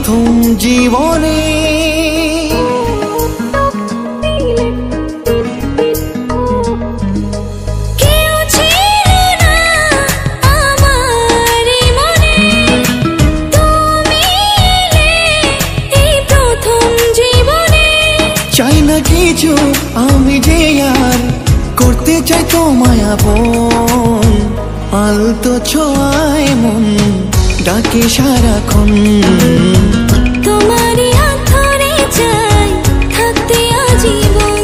প্রথম জীবনে। চাই না কিছু আমি যে আর করতে চাই তোমায় আপন, আলতো ছোঁয়ায় মন ডাকে সারাক্ষণ। তোমারই হাত ধরে চাই থাকতে আজীবন।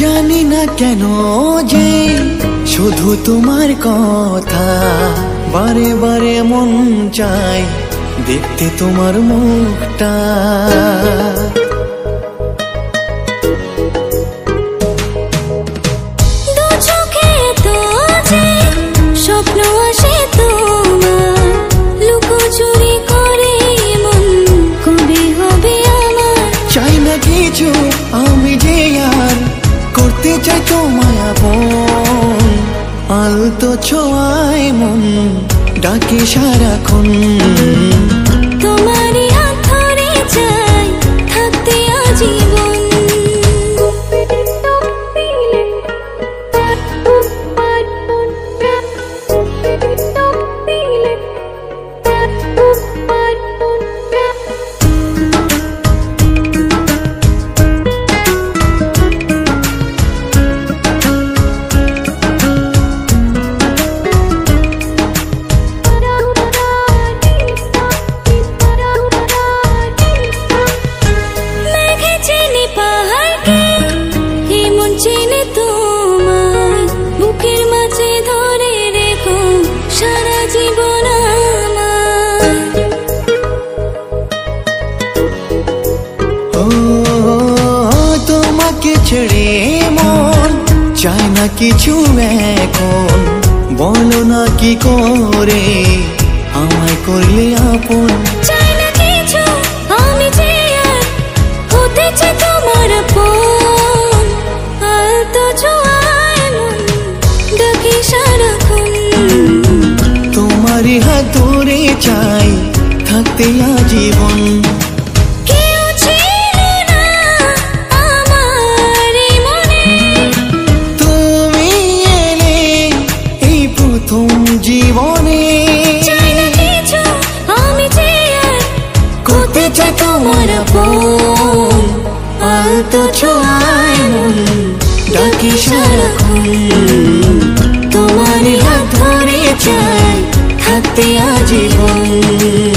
জানি না কেন যে শুধু তোমার কথা বারে বারে মন চায় দেখতে তোমার মুখটা। দু চোখে তো যে স্বপ্ন আসে তোমার, লুকোচুরি করে মন কবে হবে আমার। চাই না কিছু আমি যে আর করতে চাই তোমায় আপন, আলতো ছোঁয়ায় মন ডাকে সারাক্ষণ। তোমারই হাত ধরে চাই থাকতে আজীবন। তোমাকে ছেড়ে মন চায় না কিছু এখন, বলো না কি করে আমায় করলে আপন। চাই না কিছু আমি যে আর হতে চাই তোমার আপন, আলতো ছোঁয়ায় মন ডাকে সারাক্ষণ। তোমারই হাত ধরে চাই থাকতে আজীবন। জীবনে চাই না কিছু আমি যে আর করতে চাই তোমার আপন, আলতো ছোঁয়ায় মন ডাকে সারাক্ষণ। তোমারই হাত ধরে চাই থাকতে আজীবন।